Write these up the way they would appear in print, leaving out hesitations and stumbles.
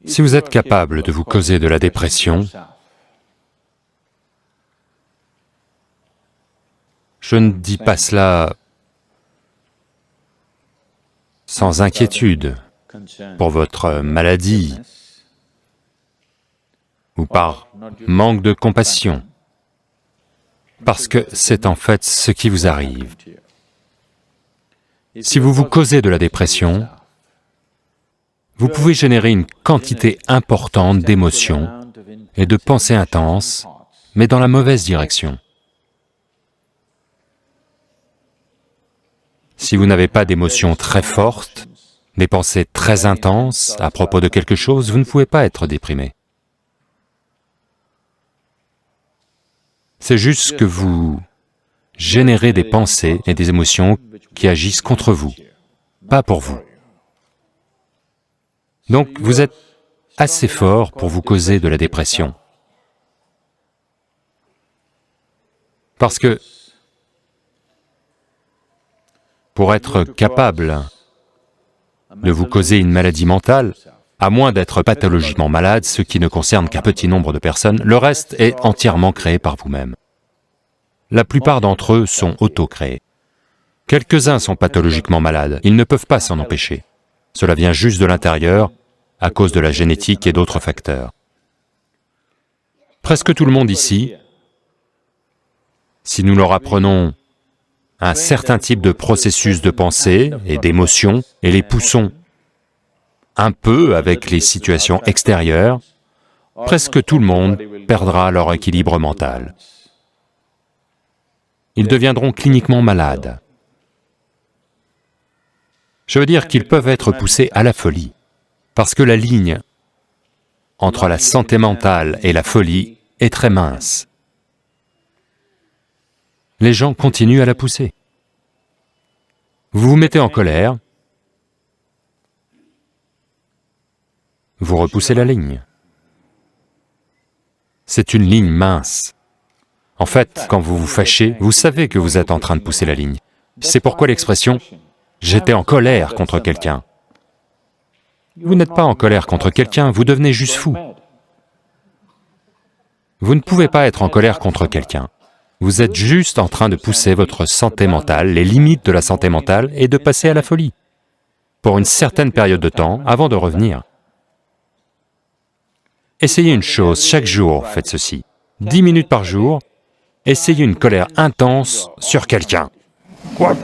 Si vous êtes capable de vous causer de la dépression, je ne dis pas cela sans inquiétude pour votre maladie ou par manque de compassion, parce que c'est en fait ce qui vous arrive. Si vous vous causez de la dépression, vous pouvez générer une quantité importante d'émotions et de pensées intenses, mais dans la mauvaise direction. Si vous n'avez pas d'émotions très fortes, des pensées très intenses à propos de quelque chose, vous ne pouvez pas être déprimé. C'est juste que vous générez des pensées et des émotions qui agissent contre vous, pas pour vous. Donc vous êtes assez fort pour vous causer de la dépression. Parce que pour être capable de vous causer une maladie mentale, à moins d'être pathologiquement malade, ce qui ne concerne qu'un petit nombre de personnes, le reste est entièrement créé par vous-même. La plupart d'entre eux sont auto-créés. Quelques-uns sont pathologiquement malades, ils ne peuvent pas s'en empêcher. Cela vient juste de l'intérieur, à cause de la génétique et d'autres facteurs. Presque tout le monde ici, si nous leur apprenons un certain type de processus de pensée et d'émotion, et les poussons un peu avec les situations extérieures, presque tout le monde perdra leur équilibre mental. Ils deviendront cliniquement malades. Je veux dire qu'ils peuvent être poussés à la folie, parce que la ligne entre la santé mentale et la folie est très mince. Les gens continuent à la pousser. Vous vous mettez en colère, vous repoussez la ligne. C'est une ligne mince. En fait, quand vous vous fâchez, vous savez que vous êtes en train de pousser la ligne. C'est pourquoi l'expression « j'étais en colère contre quelqu'un ». Vous n'êtes pas en colère contre quelqu'un, vous devenez juste fou. Vous ne pouvez pas être en colère contre quelqu'un. Vous êtes juste en train de pousser votre santé mentale, les limites de la santé mentale, et de passer à la folie, pour une certaine période de temps, avant de revenir. Essayez une chose, chaque jour, faites ceci. 10 minutes par jour, essayez une colère intense sur quelqu'un. What?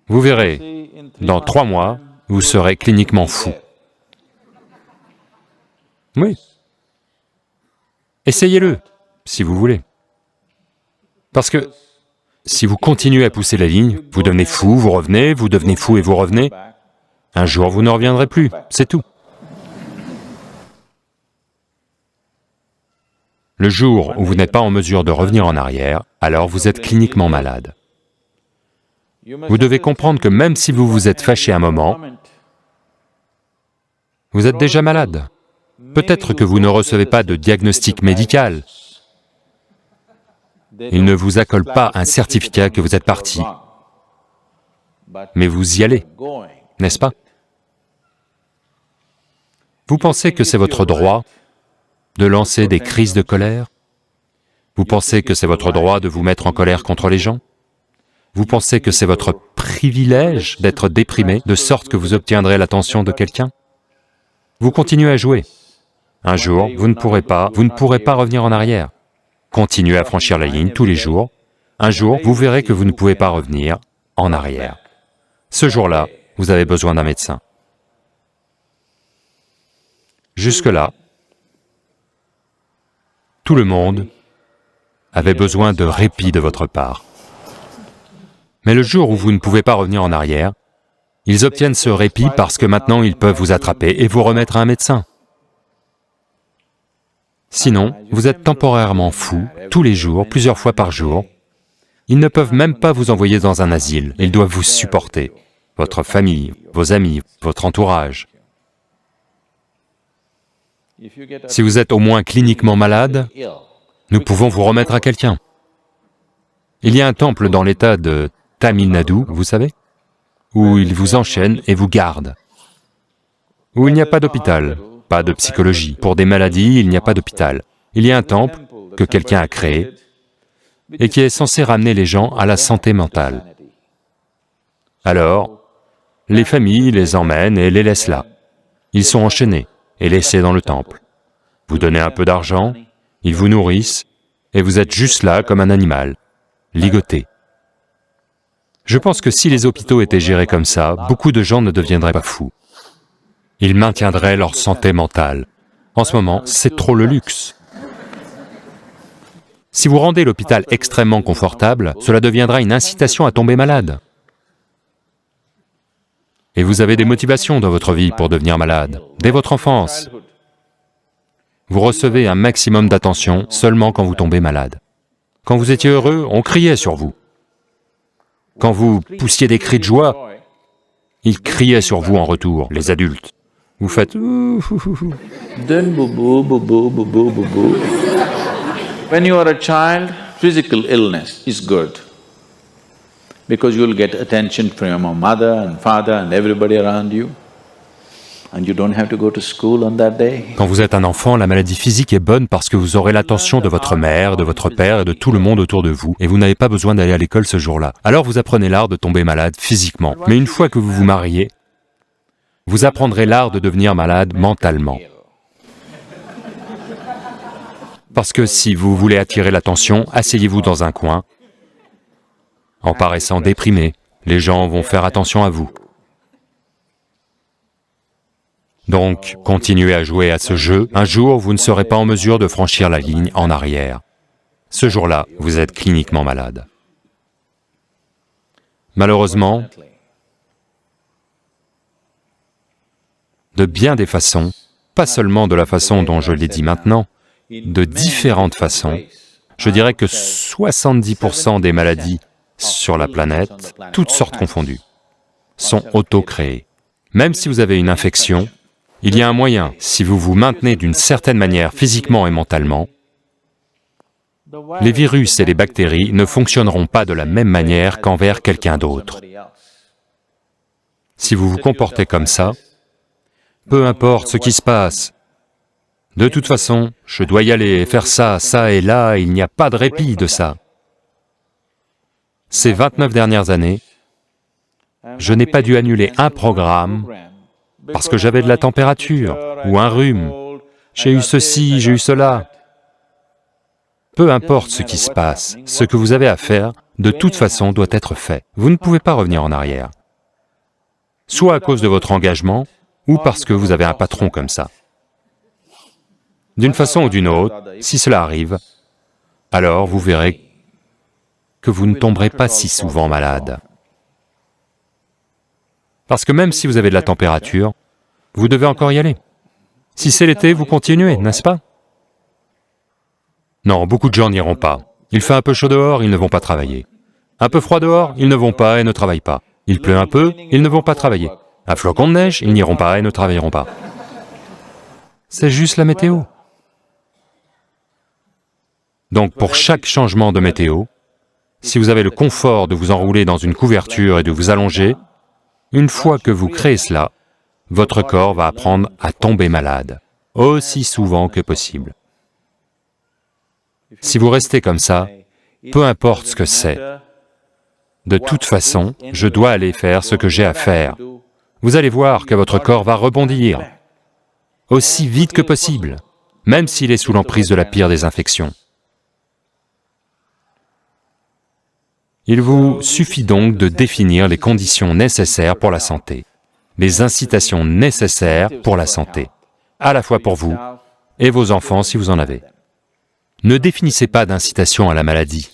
Vous verrez, dans 3 mois, vous serez cliniquement fou. Oui. Essayez-le, si vous voulez. Parce que si vous continuez à pousser la ligne, vous devenez fou, vous revenez, vous devenez fou et vous revenez, un jour vous ne reviendrez plus, c'est tout. Le jour où vous n'êtes pas en mesure de revenir en arrière, alors vous êtes cliniquement malade. Vous devez comprendre que même si vous vous êtes fâché un moment, vous êtes déjà malade. Peut-être que vous ne recevez pas de diagnostic médical. Il ne vous accole pas un certificat que vous êtes parti, mais vous y allez, n'est-ce pas? Vous pensez que c'est votre droit de lancer des crises de colère? Vous pensez que c'est votre droit de vous mettre en colère contre les gens? Vous pensez que c'est votre privilège d'être déprimé, de sorte que vous obtiendrez l'attention de quelqu'un? Vous continuez à jouer. Un jour, vous ne pourrez pas revenir en arrière. Continuez à franchir la ligne tous les jours. Un jour, vous verrez que vous ne pouvez pas revenir en arrière. Ce jour-là, vous avez besoin d'un médecin. Jusque-là, tout le monde avait besoin de répit de votre part. Mais le jour où vous ne pouvez pas revenir en arrière, ils obtiennent ce répit parce que maintenant ils peuvent vous attraper et vous remettre à un médecin. Sinon, vous êtes temporairement fou, tous les jours, plusieurs fois par jour. Ils ne peuvent même pas vous envoyer dans un asile, ils doivent vous supporter, votre famille, vos amis, votre entourage. Si vous êtes au moins cliniquement malade, nous pouvons vous remettre à quelqu'un. Il y a un temple dans l'état de Tamil Nadu, vous savez? où ils vous enchaînent et vous gardent, où il n'y a pas d'hôpital, pas de psychologie. Pour des maladies, il n'y a pas d'hôpital. Il y a un temple que quelqu'un a créé et qui est censé ramener les gens à la santé mentale. Alors, les familles les emmènent et les laissent là. Ils sont enchaînés et laissés dans le temple. Vous donnez un peu d'argent, ils vous nourrissent, et vous êtes juste là comme un animal, ligoté. Je pense que si les hôpitaux étaient gérés comme ça, beaucoup de gens ne deviendraient pas fous. Ils maintiendraient leur santé mentale. En ce moment, c'est trop le luxe. Si vous rendez l'hôpital extrêmement confortable, cela deviendra une incitation à tomber malade. Et vous avez des motivations dans votre vie pour devenir malade, dès votre enfance. Vous recevez un maximum d'attention seulement quand vous tombez malade. Quand vous étiez heureux, on criait sur vous. Quand vous poussiez des cris de joie, ils criaient sur vous en retour, les adultes. Vous faites Then boo-boo, boo-boo, boo-boo, boo-boo. When you are a child, physical illness is good. Because you will get attention from your mother and father and everybody around you. And you don't have to go to school on that day. Quand vous êtes un enfant, la maladie physique est bonne parce que vous aurez l'attention de votre mère, de votre père et de tout le monde autour de vous, et vous n'avez pas besoin d'aller à l'école ce jour-là. Alors vous apprenez l'art de tomber malade physiquement. Mais une fois que vous vous mariez, vous apprendrez l'art de devenir malade mentalement. Parce que si vous voulez attirer l'attention, asseyez-vous dans un coin. En paraissant déprimé, les gens vont faire attention à vous. Donc, continuez à jouer à ce jeu. Un jour, vous ne serez pas en mesure de franchir la ligne en arrière. Ce jour-là, vous êtes cliniquement malade. Malheureusement, de bien des façons, pas seulement de la façon dont je l'ai dit maintenant, de différentes façons, je dirais que 70% des maladies sur la planète, toutes sortes confondues, sont auto-créées. Même si vous avez une infection, il y a un moyen, si vous vous maintenez d'une certaine manière physiquement et mentalement, les virus et les bactéries ne fonctionneront pas de la même manière qu'envers quelqu'un d'autre. Si vous vous comportez comme ça, peu importe ce qui se passe, de toute façon, je dois y aller, faire ça, ça et là, il n'y a pas de répit de ça. Ces 29 dernières années, je n'ai pas dû annuler un programme parce que j'avais de la température ou un rhume. J'ai eu ceci, j'ai eu cela. Peu importe ce qui se passe, ce que vous avez à faire, de toute façon, doit être fait. Vous ne pouvez pas revenir en arrière. Soit à cause de votre engagement, ou parce que vous avez un patron comme ça. D'une façon ou d'une autre, si cela arrive, alors vous verrez que vous ne tomberez pas si souvent malade. Parce que même si vous avez de la température, vous devez encore y aller. Si c'est l'été, vous continuez, n'est-ce pas? Non, beaucoup de gens n'iront pas. Il fait un peu chaud dehors, ils ne vont pas travailler. Un peu froid dehors, ils ne vont pas et ne travaillent pas. Il pleut un peu, ils ne vont pas travailler. Un flocon de neige, ils n'iront pas et ne travailleront pas. C'est juste la météo. Donc pour chaque changement de météo, si vous avez le confort de vous enrouler dans une couverture et de vous allonger, une fois que vous créez cela, votre corps va apprendre à tomber malade, aussi souvent que possible. Si vous restez comme ça, peu importe ce que c'est, de toute façon, je dois aller faire ce que j'ai à faire. Vous allez voir que votre corps va rebondir, aussi vite que possible, même s'il est sous l'emprise de la pire des infections. Il vous suffit donc de définir les conditions nécessaires pour la santé, les incitations nécessaires pour la santé, à la fois pour vous et vos enfants si vous en avez. Ne définissez pas d'incitation à la maladie.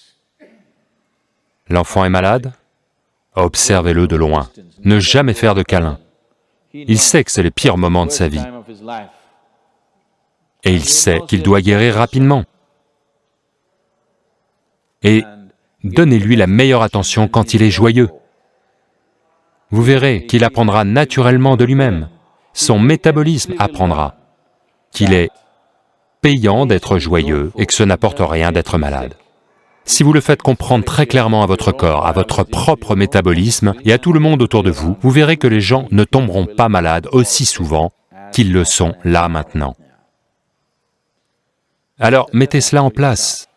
L'enfant est malade? Observez-le de loin. Ne jamais faire de câlin. Il sait que c'est le pire moment de sa vie. Et il sait qu'il doit guérir rapidement. Et donnez-lui la meilleure attention quand il est joyeux. Vous verrez qu'il apprendra naturellement de lui-même. Son métabolisme apprendra qu'il est payant d'être joyeux et que ce n'apporte rien d'être malade. Si vous le faites comprendre très clairement à votre corps, à votre propre métabolisme et à tout le monde autour de vous, vous verrez que les gens ne tomberont pas malades aussi souvent qu'ils le sont là maintenant. Alors, mettez cela en place.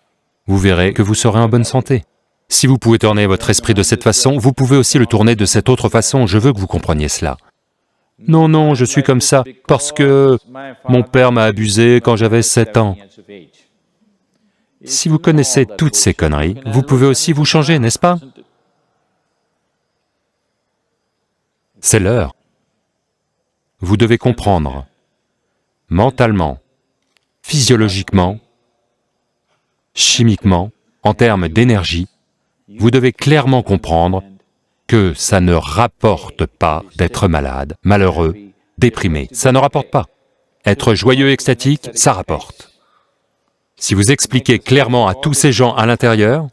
Vous verrez que vous serez en bonne santé. Si vous pouvez tourner votre esprit de cette façon, vous pouvez aussi le tourner de cette autre façon. Je veux que vous compreniez cela. Non, non, je suis comme ça parce que mon père m'a abusé quand j'avais 7 ans. Si vous connaissez toutes ces conneries, vous pouvez aussi vous changer, n'est-ce pas? C'est l'heure. Vous devez comprendre, mentalement, physiologiquement, chimiquement, en termes d'énergie, vous devez clairement comprendre que ça ne rapporte pas d'être malade, malheureux, déprimé. Ça ne rapporte pas. Être joyeux, extatique, ça rapporte. Si vous expliquez clairement à tous ces gens à l'intérieur,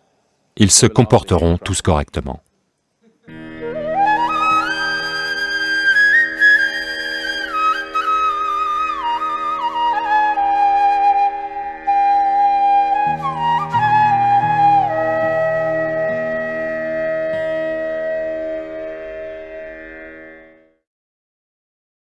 ils se comporteront tous correctement.